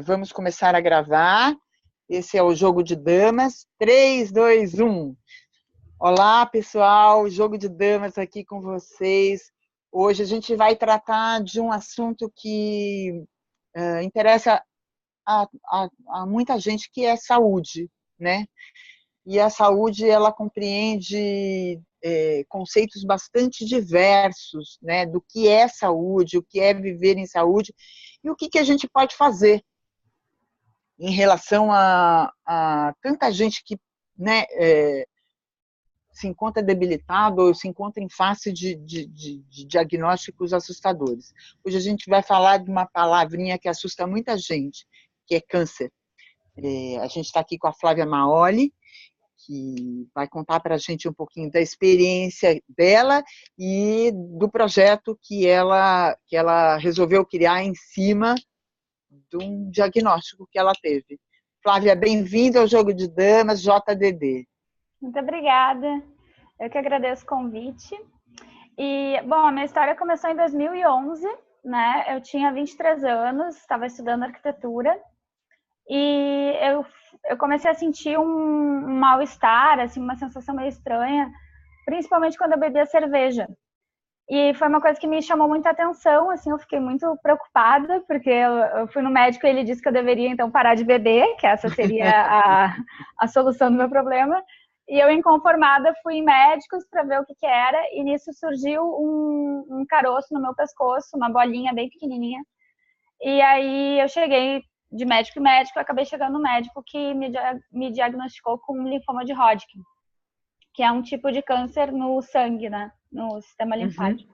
Vamos começar a gravar. Esse é o Jogo de Damas. 3, 2, 1. Olá, pessoal. Jogo de Damas aqui com vocês. Hoje a gente vai tratar de um assunto que interessa a muita gente, que é saúde, né? E a saúde, ela compreende conceitos bastante diversos, né? Do que é saúde, o que é viver em saúde e o que a gente pode fazer em relação a tanta gente que, né, se encontra debilitado ou se encontra em face de diagnósticos assustadores. Hoje a gente vai falar de uma palavrinha que assusta muita gente, que é câncer. A gente está aqui com a Flávia Maoli, que vai contar para a gente um pouquinho da experiência dela e do projeto que ela resolveu criar em cima de um diagnóstico que ela teve. Flávia, bem-vinda ao Jogo de Damas, JDD. Muito obrigada. Eu que agradeço o convite. E, bom, a minha história começou em 2011, né? Eu tinha 23 anos, estava estudando arquitetura e eu comecei a sentir um mal-estar, assim, uma sensação meio estranha, principalmente quando eu bebia cerveja. E foi uma coisa que me chamou muita atenção, assim, eu fiquei muito preocupada, porque eu fui no médico e ele disse que eu deveria, então, parar de beber, que essa seria a solução do meu problema. E eu, inconformada, fui em médicos para ver o que era, e nisso surgiu um caroço no meu pescoço, uma bolinha bem pequenininha. E aí eu cheguei de médico em médico, acabei chegando no médico que me diagnosticou com linfoma de Hodgkin, que é um tipo de câncer no sangue, né? No sistema linfático.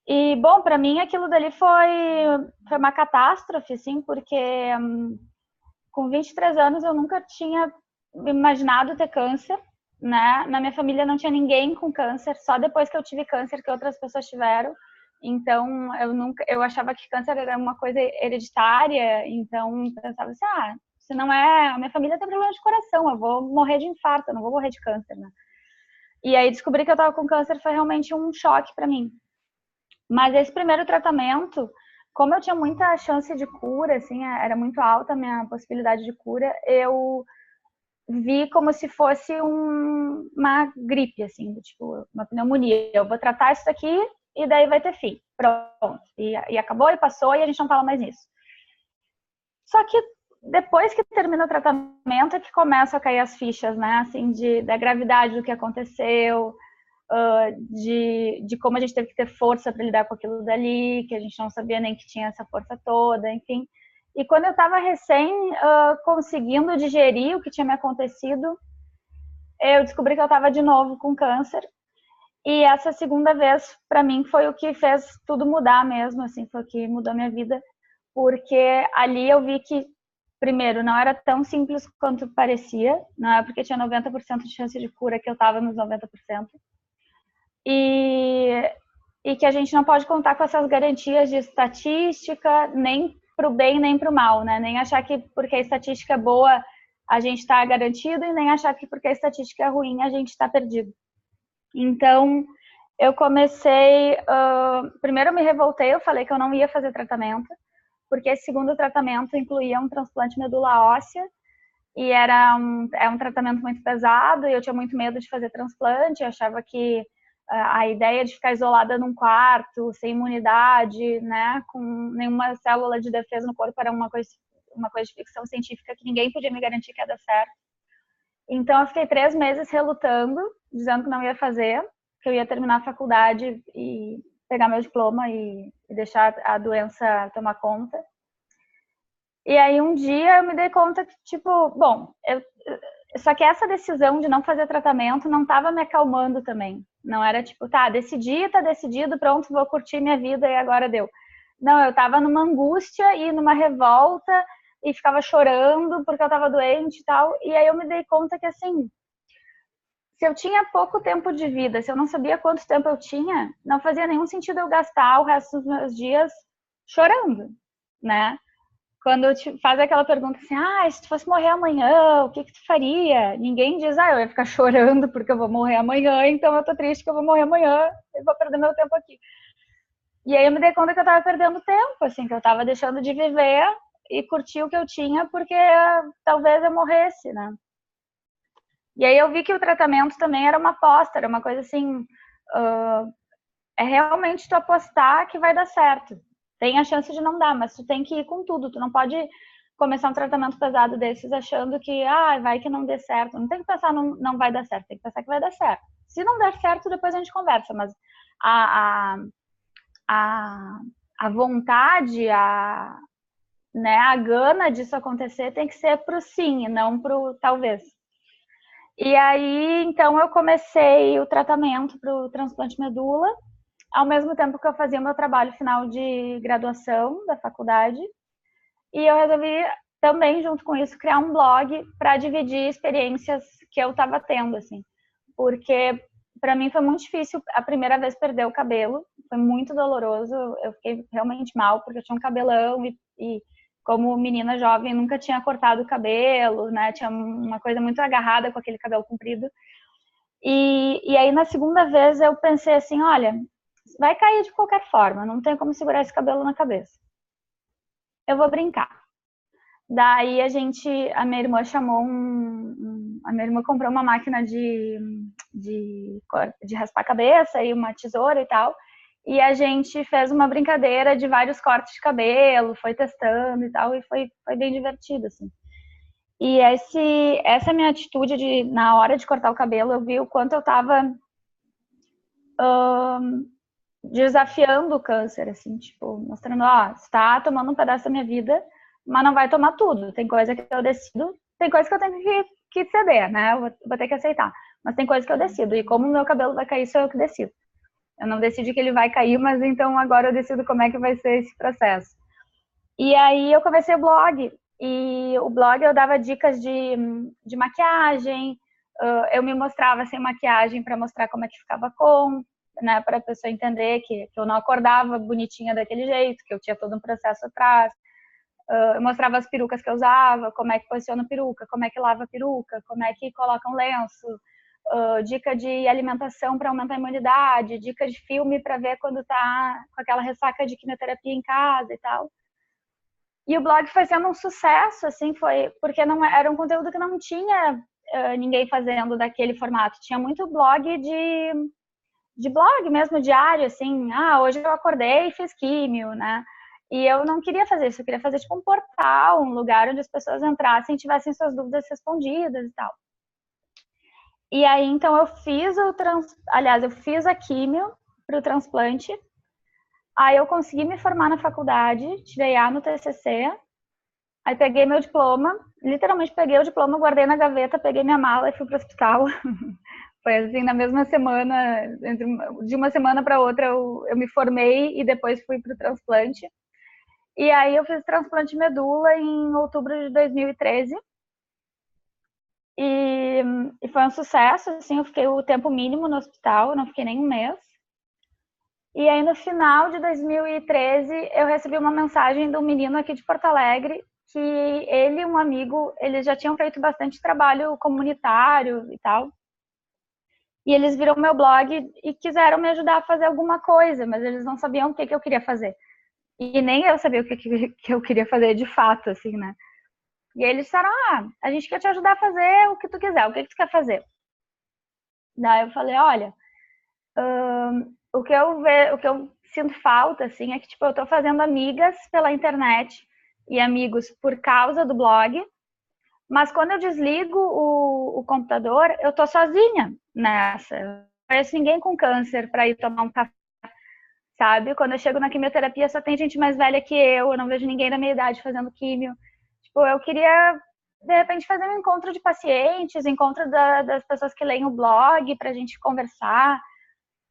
E, bom, para mim aquilo dali foi uma catástrofe, assim, porque com 23 anos eu nunca tinha imaginado ter câncer, né? Na minha família não tinha ninguém com câncer, só depois que eu tive câncer que outras pessoas tiveram. Então, eu achava que câncer era uma coisa hereditária, então eu pensava assim, se não é, a minha família tem problema de coração, eu vou morrer de infarto, eu não vou morrer de câncer, né? E aí descobri que eu estava com câncer, foi realmente um choque para mim. Mas esse primeiro tratamento, como eu tinha muita chance de cura, assim, era muito alta a minha possibilidade de cura, eu vi como se fosse uma gripe, assim, tipo, uma pneumonia. Eu vou tratar isso daqui e daí vai ter fim. Pronto. E acabou, e passou, e a gente não fala mais nisso. Só que depois que termina o tratamento é que começam a cair as fichas, né, assim, da gravidade do que aconteceu, de como a gente teve que ter força para lidar com aquilo dali, que a gente não sabia nem que tinha essa força toda, enfim. E quando eu estava conseguindo digerir o que tinha me acontecido, eu descobri que eu estava de novo com câncer. E essa segunda vez, para mim, foi o que fez tudo mudar mesmo, assim, foi o que mudou minha vida, porque ali eu vi que, primeiro, não era tão simples quanto parecia, não é porque tinha 90% de chance de cura que eu estava nos 90%. E que a gente não pode contar com essas garantias de estatística, nem para o bem nem para o mal, né? Nem achar que porque a estatística é boa a gente está garantido, e nem achar que porque a estatística é ruim a gente está perdido. Então, eu comecei... primeiro eu me revoltei, eu falei que eu não ia fazer tratamento, porque esse segundo tratamento incluía um transplante de medula óssea, e é um tratamento muito pesado, e eu tinha muito medo de fazer transplante, eu achava que a ideia de ficar isolada num quarto, sem imunidade, né, com nenhuma célula de defesa no corpo, era uma coisa de ficção científica que ninguém podia me garantir que ia dar certo. Então eu fiquei 3 meses relutando, dizendo que não ia fazer, que eu ia terminar a faculdade e pegar meu diploma e deixar a doença tomar conta. E aí um dia eu me dei conta que, tipo, bom, só que essa decisão de não fazer tratamento não estava me acalmando também. Não era tipo, tá decidido, pronto, vou curtir minha vida e agora deu. Não, eu estava numa angústia e numa revolta e ficava chorando porque eu estava doente e tal. E aí eu me dei conta que, assim, se eu tinha pouco tempo de vida, se eu não sabia quanto tempo eu tinha, não fazia nenhum sentido eu gastar o resto dos meus dias chorando, né? Quando te faz aquela pergunta assim, se tu fosse morrer amanhã, o que tu faria? Ninguém diz, eu ia ficar chorando porque eu vou morrer amanhã, então eu tô triste que eu vou morrer amanhã, eu vou perder meu tempo aqui. E aí eu me dei conta que eu tava perdendo tempo, assim, que eu tava deixando de viver e curtir o que eu tinha, porque talvez eu morresse, né? E aí eu vi que o tratamento também era uma aposta, era uma coisa assim, é realmente tu apostar que vai dar certo. Tem a chance de não dar, mas tu tem que ir com tudo, tu não pode começar um tratamento pesado desses achando que, vai que não dê certo. Não tem que pensar não vai dar certo, tem que pensar que vai dar certo. Se não der certo, depois a gente conversa, mas a vontade, né, a gana disso acontecer tem que ser pro sim e não pro talvez. E aí, então, eu comecei o tratamento para o transplante de medula, ao mesmo tempo que eu fazia meu trabalho final de graduação da faculdade. E eu resolvi também, junto com isso, criar um blog para dividir experiências que eu estava tendo, assim. Porque para mim foi muito difícil a primeira vez perder o cabelo, foi muito doloroso, eu fiquei realmente mal, porque eu tinha um cabelão e como menina jovem nunca tinha cortado o cabelo, né? Tinha uma coisa muito agarrada com aquele cabelo comprido. E aí na segunda vez eu pensei assim, olha, vai cair de qualquer forma, não tem como segurar esse cabelo na cabeça. Eu vou brincar. Daí a minha irmã chamou a minha irmã comprou uma máquina de raspar a cabeça e uma tesoura e tal. E a gente fez uma brincadeira de vários cortes de cabelo, foi testando e tal, e foi bem divertido, assim. E essa minha atitude na hora de cortar o cabelo, eu vi o quanto eu tava desafiando o câncer, assim, tipo, mostrando, você tá tomando um pedaço da minha vida, mas não vai tomar tudo. Tem coisa que eu decido, tem coisa que eu tenho que ceder, né? Eu vou ter que aceitar. Mas tem coisa que eu decido. E como o meu cabelo vai cair, sou eu que decido. Eu não decidi que ele vai cair, mas então agora eu decido como é que vai ser esse processo. E aí eu comecei o blog. E o blog eu dava dicas de maquiagem, eu me mostrava sem maquiagem para mostrar como é que ficava com, né, para a pessoa entender que eu não acordava bonitinha daquele jeito, que eu tinha todo um processo atrás. Eu mostrava as perucas que eu usava, como é que posiciona a peruca, como é que lava a peruca, como é que coloca um lenço, dica de alimentação para aumentar a imunidade, dica de filme para ver quando tá com aquela ressaca de quimioterapia em casa e tal. E o blog foi sendo um sucesso, assim, porque não era um conteúdo que não tinha ninguém fazendo daquele formato. Tinha muito blog de blog mesmo, diário, assim, hoje eu acordei e fiz químio, né? E eu não queria fazer isso, eu queria fazer tipo um portal, um lugar onde as pessoas entrassem e tivessem suas dúvidas respondidas e tal. E aí, então, eu fiz a químio para o transplante. Aí eu consegui me formar na faculdade, tirei A no TCC. Aí peguei meu diploma, literalmente peguei o diploma, guardei na gaveta, peguei minha mala e fui para o hospital. Foi assim, na mesma semana, de uma semana para outra, eu me formei e depois fui para o transplante. E aí eu fiz transplante de medula em outubro de 2013. E foi um sucesso, assim, eu fiquei o tempo mínimo no hospital, não fiquei nem um mês. E aí no final de 2013, eu recebi uma mensagem de um menino aqui de Porto Alegre, que ele e um amigo, eles já tinham feito bastante trabalho comunitário e tal. E eles viram meu blog e quiseram me ajudar a fazer alguma coisa, mas eles não sabiam o que eu queria fazer. E nem eu sabia o que eu queria fazer de fato, assim, né? E aí eles disseram, a gente quer te ajudar a fazer o que tu quiser, o que tu quer fazer? Daí eu falei, olha, o que eu sinto falta, assim, é que, tipo, eu tô fazendo amigas pela internet e amigos por causa do blog, mas quando eu desligo o computador, eu tô sozinha nessa. Não conheço ninguém com câncer para ir tomar um café, sabe? Quando eu chego na quimioterapia, só tem gente mais velha que eu não vejo ninguém da minha idade fazendo químio. Tipo, eu queria, de repente, fazer um encontro de pacientes, encontro das pessoas que leem o blog, pra gente conversar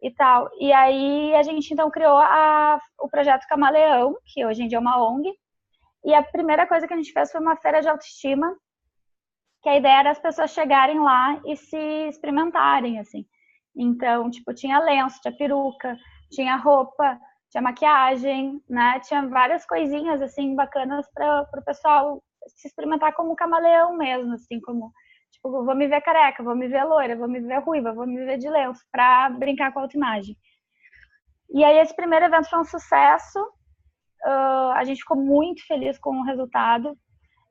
e tal. E aí a gente, então, criou o projeto Camaleão, que hoje em dia é uma ONG, e a primeira coisa que a gente fez foi uma feira de autoestima, que a ideia era as pessoas chegarem lá e se experimentarem, assim. Então, tipo, tinha lenço, tinha peruca, tinha roupa, tinha maquiagem, né? Tinha várias coisinhas, assim, bacanas para o pessoal se experimentar como camaleão mesmo, assim, como, tipo, vou me ver careca, vou me ver loira, vou me ver ruiva, vou me ver de lenço, para brincar com a autoimagem. E aí esse primeiro evento foi um sucesso, a gente ficou muito feliz com o resultado.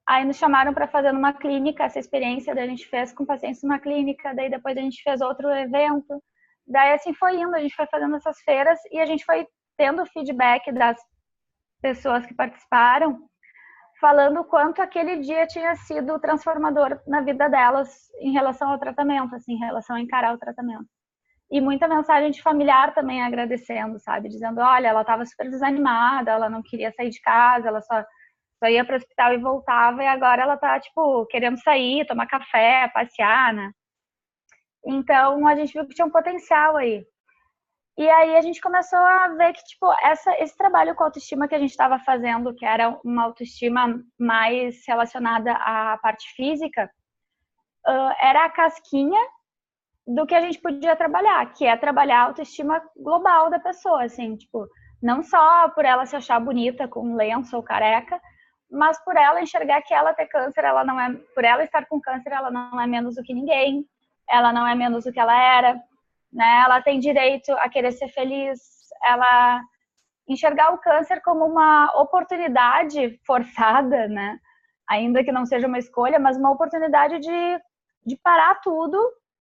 Aí nos chamaram para fazer numa clínica, essa experiência daí a gente fez com pacientes numa clínica, daí depois a gente fez outro evento. Daí assim foi indo, a gente foi fazendo essas feiras e a gente foi tendo feedback das pessoas que participaram, falando o quanto aquele dia tinha sido transformador na vida delas em relação ao tratamento, assim, em relação a encarar o tratamento. E muita mensagem de familiar também agradecendo, sabe? Dizendo, olha, ela estava super desanimada, ela não queria sair de casa, ela só ia para o hospital e voltava, e agora ela tá, tipo, querendo sair, tomar café, passear, né? Então, a gente viu que tinha um potencial aí. E aí a gente começou a ver que, tipo, esse trabalho com autoestima que a gente estava fazendo, que era uma autoestima mais relacionada à parte física, era a casquinha do que a gente podia trabalhar, que é trabalhar a autoestima global da pessoa, assim, tipo, não só por ela se achar bonita com um lenço ou careca, mas por ela enxergar que ela ter câncer, ela não é, por ela estar com câncer, ela não é menos do que ninguém, ela não é menos do que ela era, né? Ela tem direito a querer ser feliz, ela enxergar o câncer como uma oportunidade forçada, né? Ainda que não seja uma escolha, mas uma oportunidade de parar tudo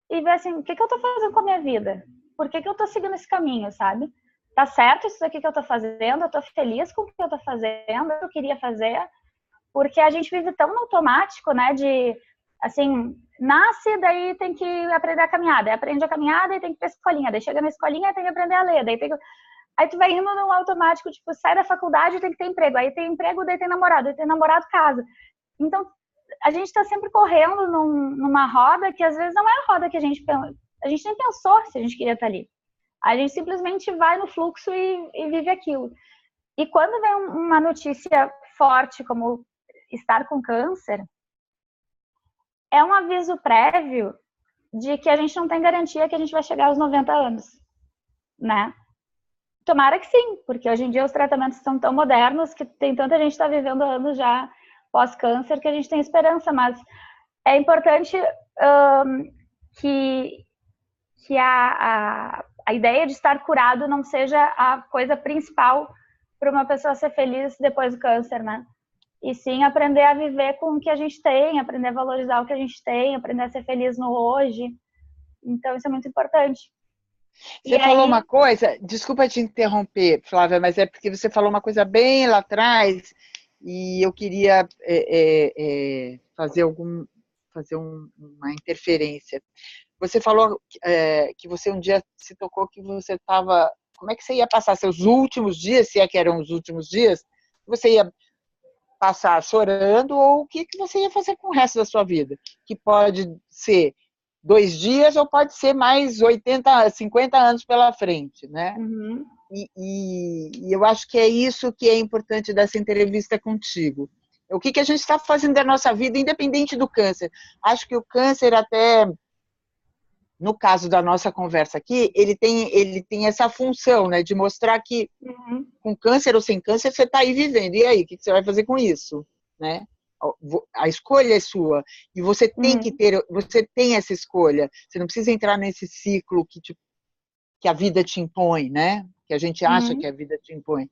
e ver assim, o que eu tô fazendo com a minha vida? Por que eu tô seguindo esse caminho, sabe? Tá certo isso aqui que eu tô fazendo? Eu tô feliz com o que eu tô fazendo? Eu queria fazer? Porque a gente vive tão no automático, né? De, assim, nasce, daí tem que aprender a caminhar. Daí aprende a caminhar, daí tem que ir pra escolinha. Daí chega na escolinha, tem que aprender a ler. Daí tem que... Aí tu vai indo num automático, tipo, sai da faculdade, tem que ter emprego. Aí tem emprego, daí tem namorado. Daí tem namorado, casa. Então, a gente tá sempre correndo numa roda que às vezes não é a roda que a gente nem pensou se a gente queria estar ali. A gente simplesmente vai no fluxo e vive aquilo. E quando vem uma notícia forte como estar com câncer, é um aviso prévio de que a gente não tem garantia que a gente vai chegar aos 90 anos, né? Tomara que sim, porque hoje em dia os tratamentos são tão modernos que tem tanta gente que está vivendo anos já pós-câncer que a gente tem esperança, mas é importante que a ideia de estar curado não seja a coisa principal para uma pessoa ser feliz depois do câncer, né? E sim aprender a viver com o que a gente tem, aprender a valorizar o que a gente tem, aprender a ser feliz no hoje. Então, isso é muito importante. Você falou uma coisa, desculpa te interromper, Flávia, mas é porque você falou uma coisa bem lá atrás e eu queria fazer uma interferência. Você falou que você um dia se tocou que você estava... Como é que você ia passar seus últimos dias, se é que eram os últimos dias? Você ia passar chorando ou o que você ia fazer com o resto da sua vida? Que pode ser 2 dias ou pode ser mais 80, 50 anos pela frente, né? Uhum. E eu acho que é isso que é importante dessa entrevista contigo. O que a gente está fazendo da nossa vida, independente do câncer. Acho que o câncer até... No caso da nossa conversa aqui, ele tem essa função, né, de mostrar que com câncer ou sem câncer você está aí vivendo. E aí, o que você vai fazer com isso? Né? A escolha é sua. E você tem você tem essa escolha. Você não precisa entrar nesse ciclo que a vida te impõe, né? Que a gente acha que a vida te impõe.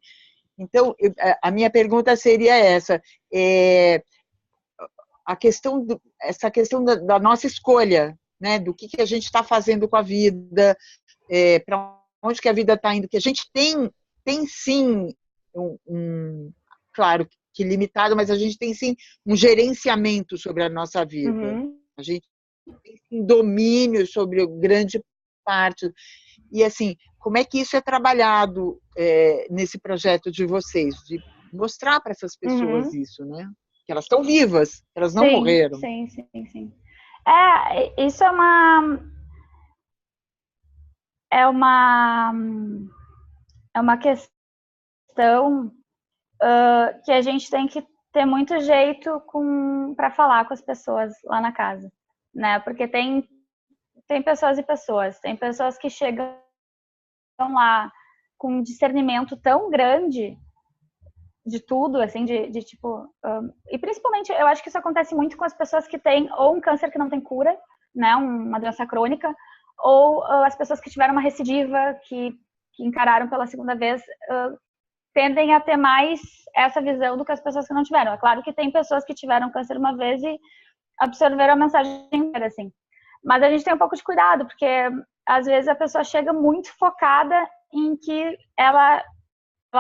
Então, a minha pergunta seria essa. Essa questão da nossa escolha, né, do que a gente está fazendo com a vida, para onde que a vida está indo, que a gente tem sim, claro que limitado, mas a gente tem sim um gerenciamento sobre a nossa vida. A gente tem sim domínio sobre grande parte. E assim, como é que isso é trabalhado nesse projeto de vocês, de mostrar para essas pessoas isso, né? Que elas estão vivas, elas não morreram. Sim. Isso é uma questão que a gente tem que ter muito jeito para falar com as pessoas lá na casa, né? Porque tem pessoas e pessoas. Tem pessoas que chegam lá com um discernimento tão grande de tudo, assim, de tipo... e principalmente, eu acho que isso acontece muito com as pessoas que têm ou um câncer que não tem cura, né, uma doença crônica, ou as pessoas que tiveram uma recidiva, que encararam pela segunda vez, tendem a ter mais essa visão do que as pessoas que não tiveram. É claro que tem pessoas que tiveram câncer uma vez e absorveram a mensagem inteira, assim. Mas a gente tem um pouco de cuidado, porque às vezes a pessoa chega muito focada em que ela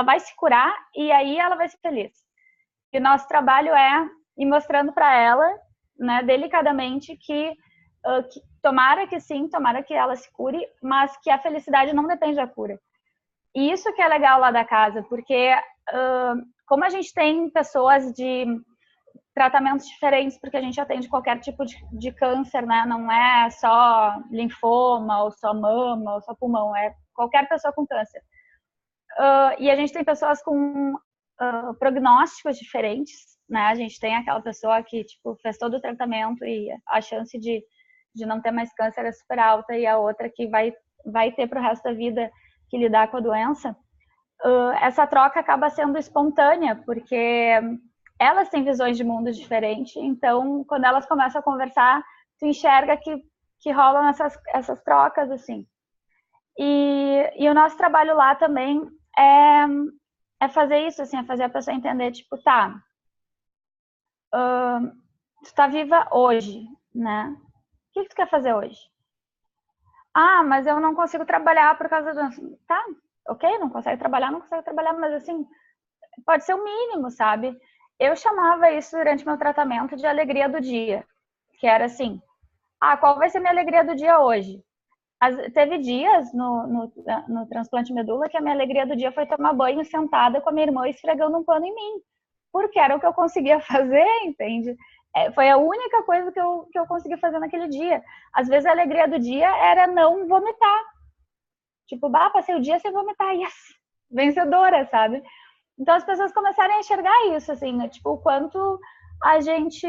vai se curar e aí ela vai ser feliz. E o nosso trabalho é ir mostrando para ela, né, delicadamente, que tomara que sim, tomara que ela se cure, mas que a felicidade não depende da cura. E isso que é legal lá da casa, porque como a gente tem pessoas de tratamentos diferentes, porque a gente atende qualquer tipo de câncer, né? Não é só linfoma, ou só mama, ou só pulmão, é qualquer pessoa com câncer. E a gente tem pessoas com prognósticos diferentes, né? A gente tem aquela pessoa que, tipo, fez todo o tratamento e a chance de não ter mais câncer é super alta, e a outra que vai ter pro resto da vida que lidar com a doença. Essa troca acaba sendo espontânea, porque elas têm visões de mundo diferentes, então, quando elas começam a conversar, tu enxerga que rolam essas trocas, assim. E o nosso trabalho lá também é fazer isso, assim, é fazer a pessoa entender, tipo, tá, tu tá viva hoje, né? O que tu quer fazer hoje? Ah, mas eu não consigo trabalhar por causa do... Tá, ok, não consegue trabalhar, mas assim, pode ser o mínimo, sabe? Eu chamava isso durante meu tratamento de alegria do dia, que era assim, qual vai ser minha alegria do dia hoje? Teve dias no transplante de medula que a minha alegria do dia foi tomar banho sentada com a minha irmã esfregando um pano em mim, porque era o que eu conseguia fazer, entende? Foi a única coisa que eu consegui fazer naquele dia. Às vezes a alegria do dia era não vomitar. Tipo, passei o dia sem vomitar, yes! Vencedora, sabe? Então as pessoas começaram a enxergar isso, assim, né? Tipo, o quanto a gente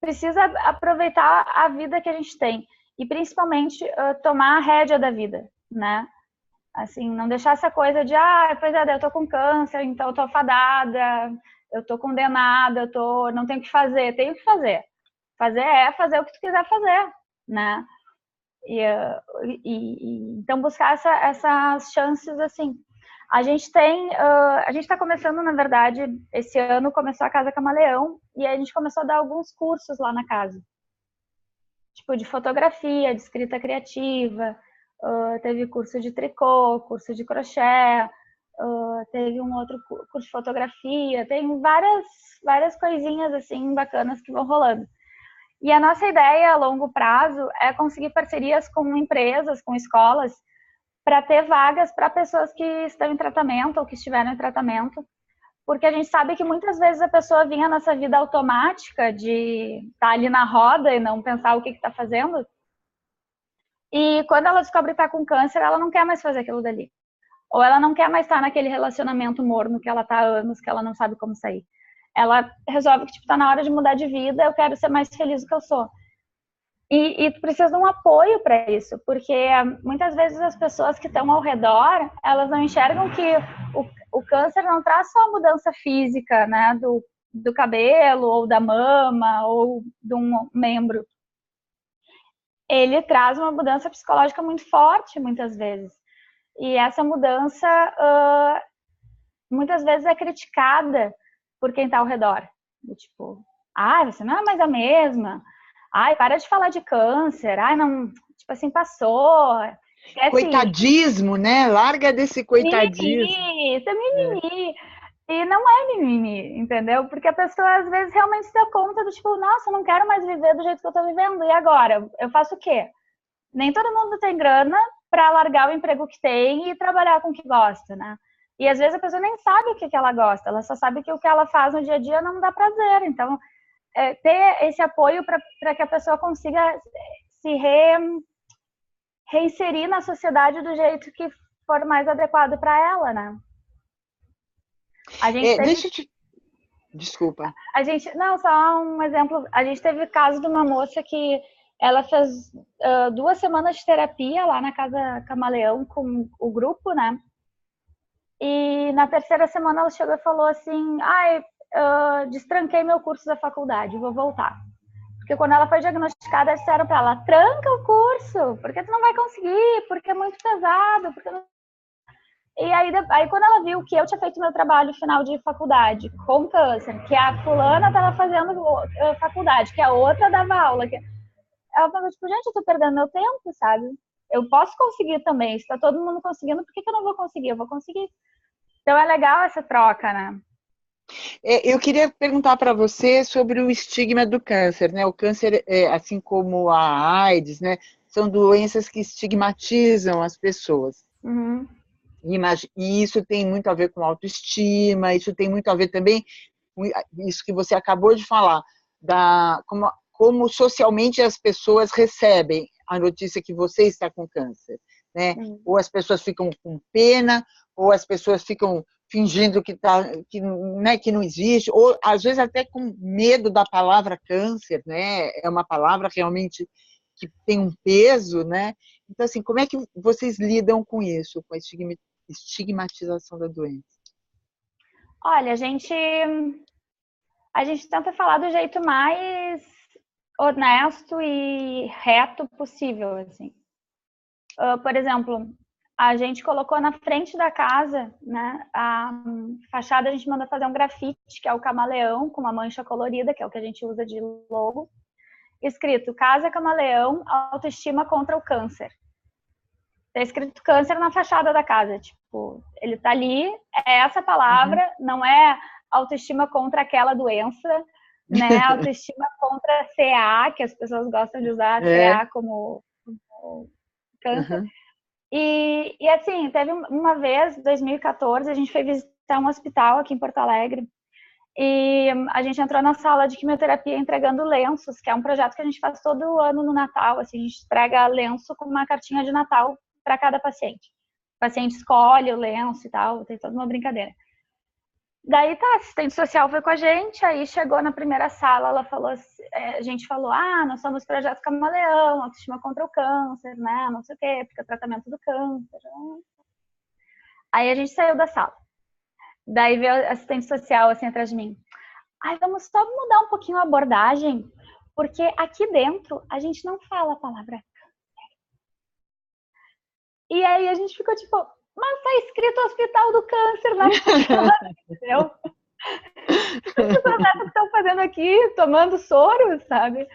precisa aproveitar a vida que a gente tem. E principalmente tomar a rédea da vida, né? Assim, não deixar essa coisa de, pois é, eu tô com câncer, então eu tô fadada, eu tô condenada, não tenho o que fazer. Tenho o que fazer. Fazer o que tu quiser fazer, né? Então buscar essas chances, assim. A gente está começando, na verdade, esse ano começou a Casa Camaleão, e aí a gente começou a dar alguns cursos lá na casa. Tipo, de fotografia, de escrita criativa, teve curso de tricô, curso de crochê, teve um outro curso de fotografia, tem várias coisinhas, assim, bacanas que vão rolando. E a nossa ideia a longo prazo é conseguir parcerias com empresas, com escolas, para ter vagas para pessoas que estão em tratamento ou que estiveram em tratamento, porque a gente sabe que muitas vezes a pessoa vinha nessa vida automática de estar ali na roda e não pensar o que está fazendo, e quando ela descobre que está com câncer, ela não quer mais fazer aquilo dali. Ou ela não quer mais estar naquele relacionamento morno que ela está há anos, que ela não sabe como sair. Ela resolve que, tipo, tá na hora de mudar de vida, eu quero ser mais feliz do que eu sou. E tu precisa de um apoio para isso, porque muitas vezes as pessoas que estão ao redor, elas não enxergam que o câncer não traz só a mudança física, né, do cabelo, ou da mama, ou de um membro. Ele traz uma mudança psicológica muito forte, muitas vezes. E essa mudança, muitas vezes, é criticada por quem está ao redor. Tipo, você não é mais a mesma. Para de falar de câncer. Não, tipo assim, passou. Esquece coitadismo, isso. Né? Larga desse coitadismo. Mimimi, isso é mimimi. E não é mimimi, entendeu? Porque a pessoa, às vezes, realmente se dá conta do tipo, nossa, eu não quero mais viver do jeito que eu tô vivendo. E agora? Eu faço o quê? Nem todo mundo tem grana para largar o emprego que tem e trabalhar com o que gosta, né? E às vezes a pessoa nem sabe o que ela gosta, ela só sabe que o que ela faz no dia a dia não dá prazer. Então, ter esse apoio para que a pessoa consiga se reinserir na sociedade do jeito que for mais adequado para ela, né? Deixa eu te... Desculpa. Não, só um exemplo. A gente teve o caso de uma moça que ela fez 2 semanas de terapia lá na Casa Camaleão com o grupo, né? E na 3ª semana ela chegou e falou assim, destranquei meu curso da faculdade, vou voltar. Porque quando ela foi diagnosticada, disseram para ela, tranca o curso, porque tu não vai conseguir, porque é muito pesado. E aí quando ela viu que eu tinha feito meu trabalho final de faculdade com câncer, que a fulana estava fazendo faculdade, que a outra dava aula, ela falou, tipo, gente, eu tô perdendo meu tempo, sabe? Eu posso conseguir também. Se tá todo mundo conseguindo, por que eu não vou conseguir? Eu vou conseguir. Então é legal essa troca, né? Eu queria perguntar para você sobre o estigma do câncer, né? O câncer, assim como a AIDS, né? São doenças que estigmatizam as pessoas. Uhum. E isso tem muito a ver com autoestima, isso tem muito a ver também com isso que você acabou de falar, como socialmente as pessoas recebem a notícia que você está com câncer, né? Ou as pessoas ficam com pena, ou as pessoas ficam fingindo né, que não existe, ou às vezes até com medo da palavra câncer, né? É uma palavra realmente que tem um peso, né? Então, assim, como é que vocês lidam com isso, com a estigmatização da doença? Olha, a gente tenta falar do jeito mais honesto e reto possível, assim. Por exemplo, a gente colocou na frente da casa, né, a fachada a gente mandou fazer um grafite, que é o camaleão, com uma mancha colorida, que é o que a gente usa de logo, escrito Casa Camaleão, autoestima contra o câncer. Tá escrito câncer na fachada da casa, tipo, ele tá ali, é essa palavra, não é autoestima contra aquela doença, né, autoestima contra CA, que as pessoas gostam de usar CA como câncer. E assim, teve uma vez, em 2014, a gente foi visitar um hospital aqui em Porto Alegre e a gente entrou na sala de quimioterapia entregando lenços, que é um projeto que a gente faz todo ano no Natal, assim, a gente entrega lenço com uma cartinha de Natal para cada paciente. O paciente escolhe o lenço e tal, tem toda uma brincadeira. Daí tá, a assistente social foi com a gente, aí chegou na primeira sala, ela falou, a gente falou, nós somos Projeto Camaleão, autoestima contra o câncer, né, não sei o quê, porque é tratamento do câncer. Aí a gente saiu da sala. Daí veio a assistente social, assim, atrás de mim. Vamos só mudar um pouquinho a abordagem, porque aqui dentro a gente não fala a palavra câncer. E aí a gente ficou tipo, mas tá escrito Hospital do Câncer na fachada, entendeu? As pessoas estão fazendo aqui, tomando soro, sabe?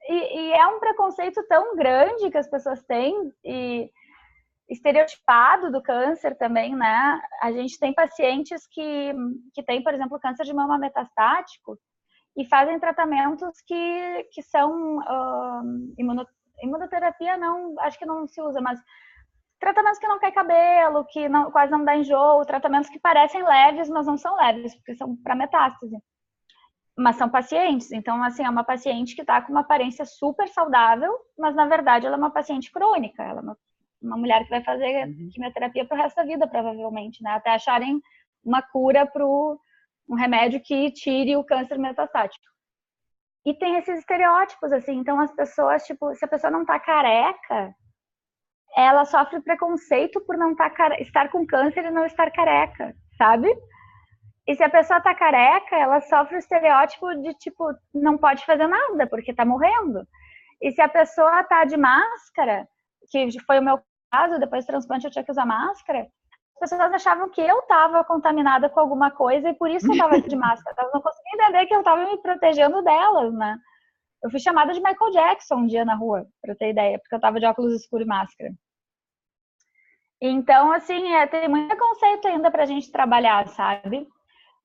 E é um preconceito tão grande que as pessoas têm, e estereotipado do câncer também, né? A gente tem pacientes que têm, por exemplo, câncer de mama metastático e fazem tratamentos que são imunoterapia, não, acho que não se usa, mas tratamentos que não cai cabelo, que não, quase não dá enjoo, tratamentos que parecem leves, mas não são leves, porque são para metástase. Mas são pacientes, então, assim, é uma paciente que está com uma aparência super saudável, mas, na verdade, ela é uma paciente crônica, ela é uma mulher que vai fazer quimioterapia pro resto da vida, provavelmente, né? Até acharem uma cura para um remédio que tire o câncer metastático. E tem esses estereótipos, assim, então as pessoas, tipo, se a pessoa não tá careca, ela sofre preconceito por não estar com câncer e não estar careca, sabe? E se a pessoa tá careca, ela sofre o estereótipo de, tipo, não pode fazer nada, porque tá morrendo. E se a pessoa tá de máscara, que foi o meu caso, depois do transplante eu tinha que usar máscara, as pessoas achavam que eu tava contaminada com alguma coisa e por isso eu tava de máscara. Elas não conseguiam entender que eu tava me protegendo delas, né? Eu fui chamada de Michael Jackson um dia na rua, pra ter ideia, porque eu tava de óculos escuros e máscara. Então, assim, tem muito preconceito ainda pra gente trabalhar, sabe?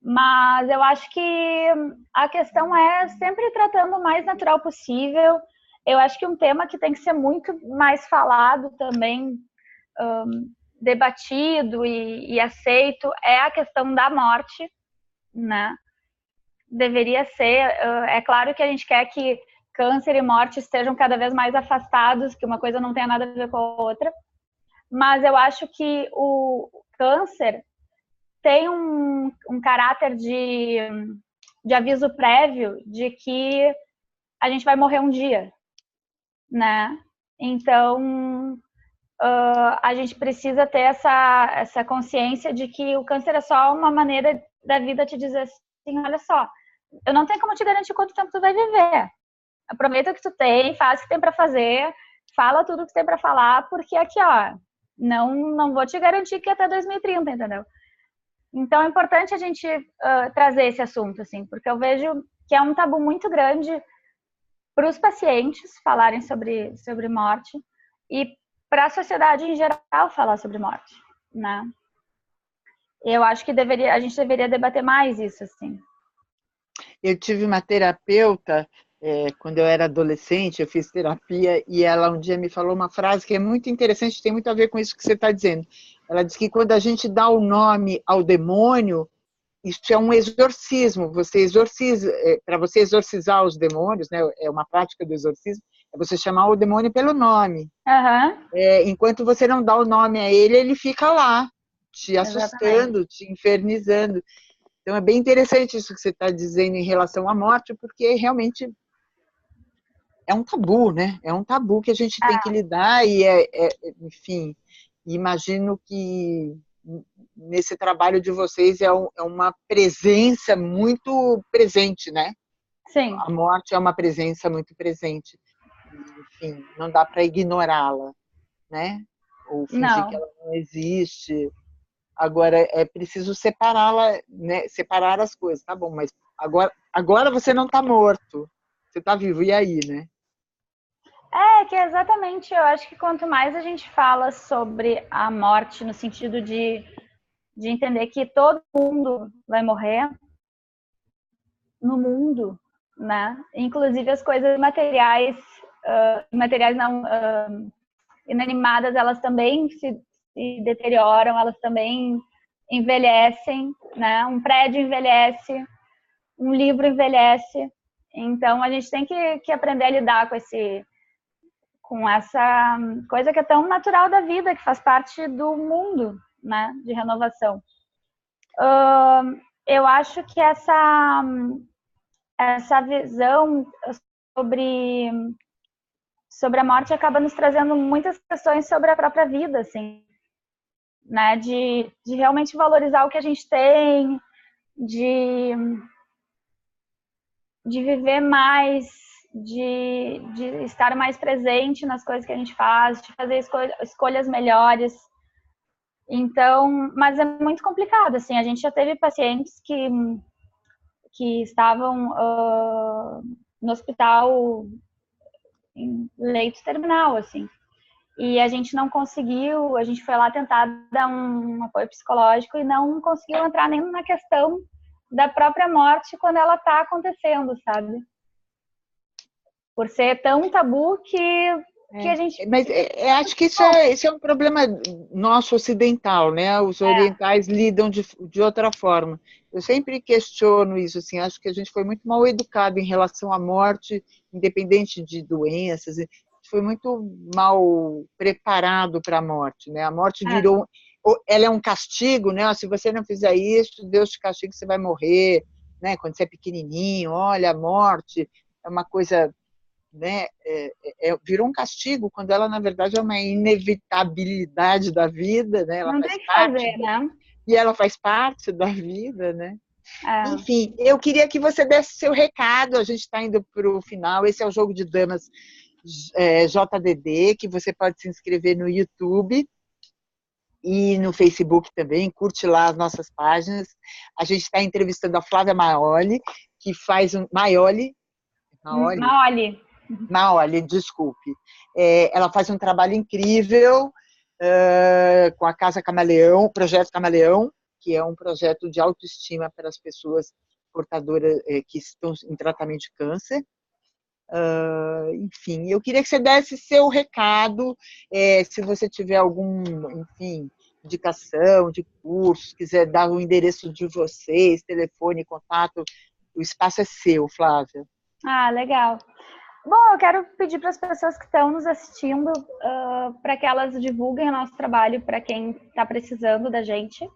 Mas eu acho que a questão é sempre tratando o mais natural possível. Eu acho que um tema que tem que ser muito mais falado também, debatido e aceito, é a questão da morte, né? Deveria ser. É claro que a gente quer que câncer e morte estejam cada vez mais afastados, que uma coisa não tenha nada a ver com a outra. Mas eu acho que o câncer tem um caráter de aviso prévio de que a gente vai morrer um dia, né? Então, a gente precisa ter essa consciência de que o câncer é só uma maneira da vida te dizer assim, olha só, eu não tenho como te garantir quanto tempo tu vai viver. Aproveita o que tu tem, faz o que tem para fazer, fala tudo o que tem para falar, porque aqui, ó, Não vou te garantir que até 2030, entendeu? Então é importante a gente trazer esse assunto, assim, porque eu vejo que é um tabu muito grande para os pacientes falarem sobre morte e para a sociedade em geral falar sobre morte, né? Eu acho que a gente deveria debater mais isso, assim. Eu tive uma terapeuta, quando eu era adolescente, eu fiz terapia, e ela um dia me falou uma frase que é muito interessante, tem muito a ver com isso que você está dizendo. Ela disse que quando a gente dá o nome ao demônio, isso é um exorcismo. Você exorciza, para você exorcizar os demônios, né, é uma prática do exorcismo, é você chamar o demônio pelo nome. Uhum. Enquanto você não dá o nome a ele, ele fica lá, te Exatamente. assustando, te infernizando. Então, é bem interessante isso que você está dizendo em relação à morte, porque realmente é um tabu, né? É um tabu que a gente tem que lidar e, enfim, imagino que nesse trabalho de vocês é uma presença muito presente, né? Sim. A morte é uma presença muito presente. Enfim, não dá para ignorá-la, né? Ou fingir que Não. ela não existe. Agora é preciso separá-la, né? Separar as coisas, tá bom? Mas agora você não está morto, você está vivo. E aí, né? É que exatamente, eu acho que quanto mais a gente fala sobre a morte no sentido de entender que todo mundo vai morrer no mundo, né? Inclusive as coisas materiais, materiais não inanimadas, elas também se deterioram, elas também envelhecem, né? Um prédio envelhece, um livro envelhece. Então a gente tem que aprender a lidar com essa coisa que é tão natural da vida, que faz parte do mundo, né? De renovação. Eu acho que essa visão sobre a morte acaba nos trazendo muitas questões sobre a própria vida, assim, né? De realmente valorizar o que a gente tem, de, de viver mais, de estar mais presente nas coisas que a gente faz, de fazer escolhas melhores. Então, mas é muito complicado, assim, a gente já teve pacientes que estavam no hospital em leito terminal, assim, e a gente não conseguiu, a gente foi lá tentar dar um apoio psicológico e não conseguiu entrar nem na questão da própria morte quando ela está acontecendo, sabe? Por ser tão tabu que a gente... Mas acho que esse é um problema nosso ocidental, né? Os orientais lidam de outra forma. Eu sempre questiono isso, assim, acho que a gente foi muito mal educado em relação à morte, independente de doenças, foi muito mal preparado para a morte, né? A morte virou, ela é um castigo, né? Se você não fizer isso, Deus te castiga, você vai morrer, né? Quando você é pequenininho, olha, a morte é uma coisa, né, virou um castigo, quando ela, na verdade, é uma inevitabilidade da vida, né? Ela Não faz tem que parte, fazer, né? e ela faz parte da vida, né? É. Enfim, eu queria que você desse seu recado, a gente está indo para o final, esse é o Jogo de Damas JDD, que você pode se inscrever no YouTube e no Facebook também, curte lá as nossas páginas. A gente está entrevistando a Flávia Maioli, que faz Maioli, Olhe. Maoli, desculpe. Ela faz um trabalho incrível com a Casa Camaleão, o Projeto Camaleão, que é um projeto de autoestima para as pessoas portadoras que estão em tratamento de câncer. Enfim, eu queria que você desse seu recado, se você tiver algum, enfim, indicação de cursos, quiser dar o endereço de vocês, telefone, contato, o espaço é seu, Flávia. Ah, legal. Bom, eu quero pedir para as pessoas que estão nos assistindo para que elas divulguem o nosso trabalho para quem está precisando da gente.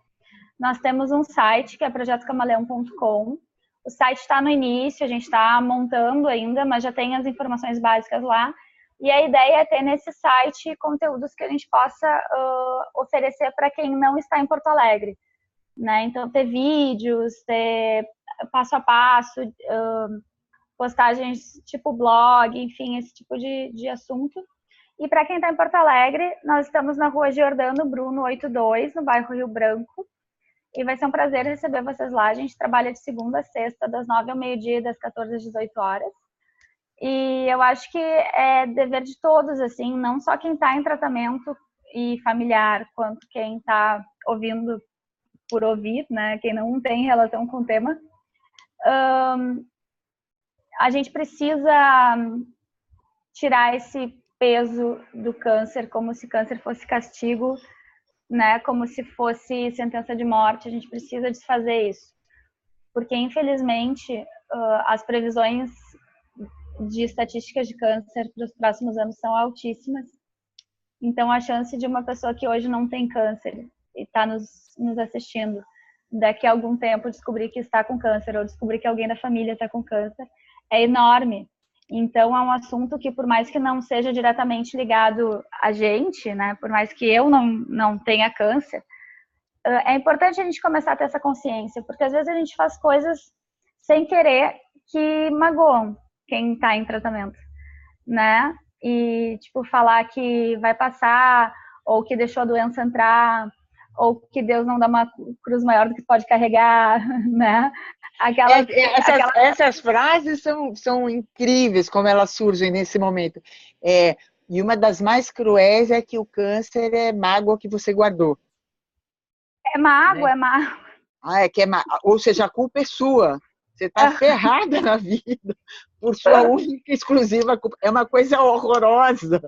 Nós temos um site que é projetocamaleão.com. O site está no início, a gente está montando ainda, mas já tem as informações básicas lá. E a ideia é ter nesse site conteúdos que a gente possa oferecer para quem não está em Porto Alegre, né? Então, ter vídeos, ter passo a passo, postagens tipo blog, enfim, esse tipo de assunto. E para quem está em Porto Alegre, nós estamos na rua Giordano Bruno 82, no bairro Rio Branco. E vai ser um prazer receber vocês lá. A gente trabalha de segunda a sexta, das 9 ao meio-dia, das 14 às 18 horas. E eu acho que é dever de todos, assim, não só quem está em tratamento e familiar, quanto quem está ouvindo por ouvir, né? Quem não tem relação com o tema. A gente precisa tirar esse peso do câncer, como se câncer fosse castigo, né? Como se fosse sentença de morte. A gente precisa desfazer isso, porque infelizmente as previsões de estatísticas de câncer para os próximos anos são altíssimas. Então a chance de uma pessoa que hoje não tem câncer e está nos assistindo, daqui a algum tempo descobrir que está com câncer ou descobrir que alguém da família está com câncer, é enorme. Então é um assunto que, por mais que não seja diretamente ligado a gente, né, por mais que eu não tenha câncer, é importante a gente começar a ter essa consciência, porque às vezes a gente faz coisas sem querer que magoam quem está em tratamento, né? E, tipo, falar que vai passar, ou que deixou a doença entrar, ou que Deus não dá uma cruz maior do que pode carregar, né? Essas frases são incríveis, como elas surgem nesse momento. E uma das mais cruéis é que o câncer é mágoa que você guardou. É mágoa, né? é mágoa. Ou seja, a culpa é sua. Você está ferrada na vida por sua única e exclusiva culpa. É uma coisa horrorosa.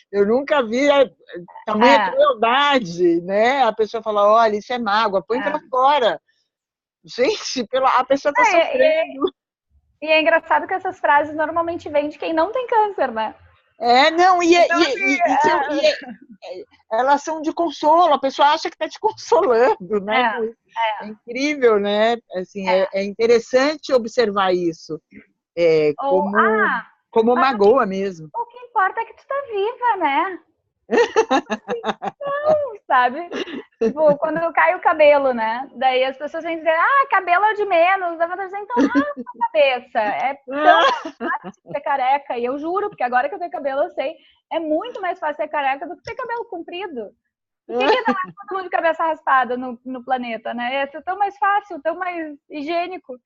Eu nunca vi tamanha crueldade, né? A pessoa fala, olha, isso é mágoa, põe pra fora. Gente, a pessoa está sofrendo. E é engraçado que essas frases normalmente vêm de quem não tem câncer, né? Elas são de consolo, a pessoa acha que está te consolando, né? É incrível, né? Assim, é interessante observar isso, como magoa mesmo. O que importa é que tu tá viva, né? Não, sabe? Tipo, quando cai o cabelo, né? Daí as pessoas vêm dizer, cabelo é de menos. Daí eu dizer, então raspa a cabeça. É tão fácil ser careca. E eu juro, porque agora que eu tenho cabelo, eu sei, é muito mais fácil ser careca do que ter cabelo comprido. Por que não é todo mundo de cabeça raspada no planeta, né? É tão mais fácil, tão mais higiênico.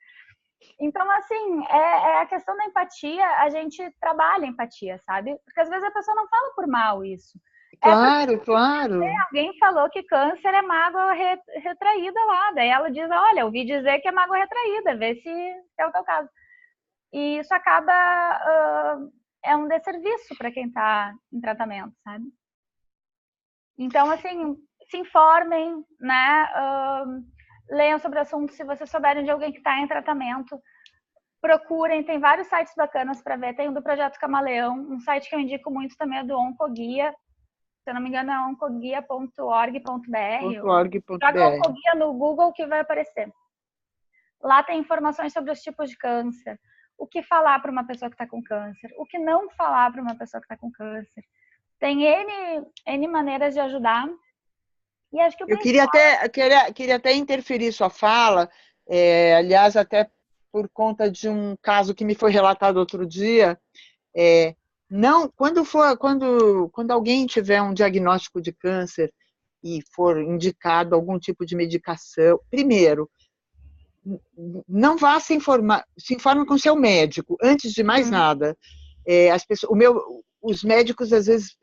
Então, assim, é a questão da empatia, a gente trabalha a empatia, sabe? Porque às vezes a pessoa não fala por mal isso. Claro. Alguém falou que câncer é mágoa retraída lá. Daí ela diz, olha, ouvi dizer que é mágoa retraída, vê se é o teu caso. E isso acaba... é um desserviço para quem está em tratamento, sabe? Então, assim, se informem, né? Leiam sobre o assunto se vocês souberem de alguém que está em tratamento. Procurem, tem vários sites bacanas para ver. Tem o do Projeto Camaleão, um site que eu indico muito também é do Oncoguia. Se eu não me engano, é oncoguia.org.br. Joga Oncoguia no Google que vai aparecer. Lá tem informações sobre os tipos de câncer, o que falar para uma pessoa que está com câncer, o que não falar para uma pessoa que está com câncer. Tem N maneiras de ajudar. E acho que eu queria até interferir sua fala, aliás, até por conta de um caso que me foi relatado outro dia. Não, quando alguém tiver um diagnóstico de câncer e for indicado algum tipo de medicação, primeiro, não vá se informe com seu médico, antes de mais nada. Os médicos, às vezes,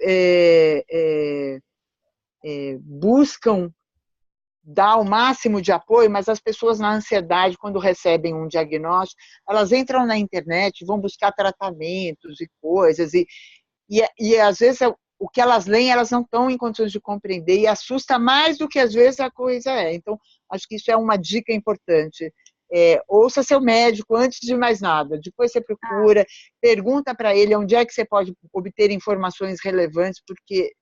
buscam dar o máximo de apoio, mas as pessoas na ansiedade, quando recebem um diagnóstico, elas entram na internet, vão buscar tratamentos e coisas, e às vezes o que elas leem, elas não estão em condições de compreender, e assusta mais do que às vezes a coisa é. Então, acho que isso é uma dica importante. Ouça seu médico antes de mais nada, depois você procura, pergunta para ele onde é que você pode obter informações relevantes, porque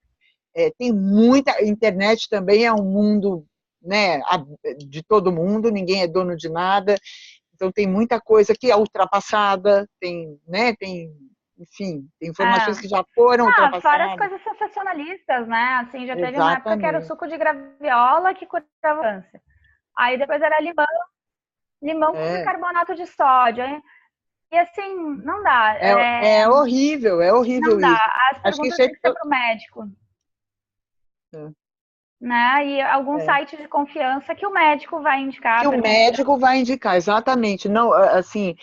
tem muita... A internet também é um mundo, né, de todo mundo, ninguém é dono de nada, então tem muita coisa que é ultrapassada, enfim, tem informações que já foram ultrapassadas. Fora as coisas sensacionalistas, né? Assim, já teve uma época que era o suco de graviola que curava câncer. Aí depois era limão com bicarbonato de sódio. Hein? E assim, não dá. É horrível, Não dá. isso. As Acho que perguntas isso têm que ser para o médico. Né? E algum é. site de confiança que o médico vai indicar Que a o pergunta. médico vai indicar, exatamente. Não, assim,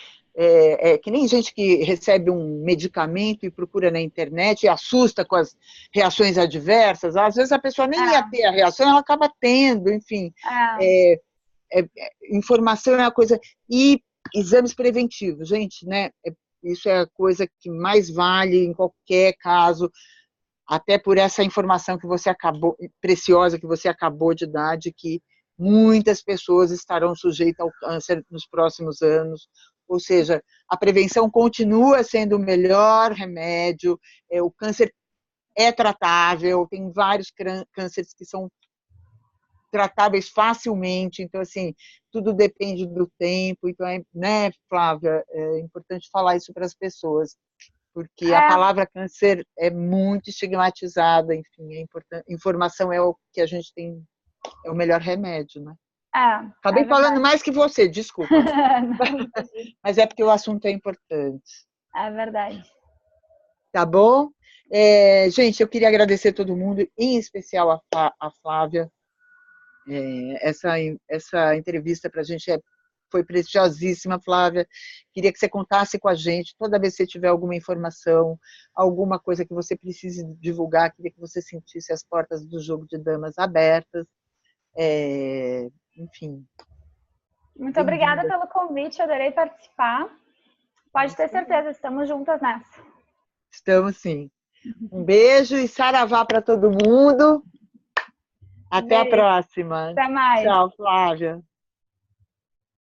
que nem gente que recebe um medicamento e procura na internet e assusta com as reações adversas. Às vezes a pessoa nem ia ter a reação, ela acaba tendo, enfim. Informação é uma coisa. E exames preventivos, gente, né? Isso é a coisa que mais vale em qualquer caso, até por essa informação que você acabou, preciosa que você acabou de dar, de que muitas pessoas estarão sujeitas ao câncer nos próximos anos. Ou seja, a prevenção continua sendo o melhor remédio, o câncer é tratável, tem vários cânceres que são tratáveis facilmente, então, assim, tudo depende do tempo, então, né, Flávia, é importante falar isso para as pessoas, porque a palavra câncer é muito estigmatizada, enfim, é importante, informação é o que a gente tem, é o melhor remédio, né? Acabei falando mais que você, desculpa. Não, Mas é porque o assunto é importante. É verdade. Tá bom? Gente, eu queria agradecer a todo mundo, em especial a Flávia. Essa entrevista para a gente foi preciosíssima, Flávia. Queria que você contasse com a gente toda vez que você tiver alguma informação, alguma coisa que você precise divulgar, queria que você sentisse as portas do jogo de damas abertas. Enfim. Muito obrigada pelo convite, adorei participar. Pode ter certeza, estamos juntas nessa. Estamos sim. Um beijo e saravá para todo mundo. Até a próxima. Até mais. Tchau, Flávia.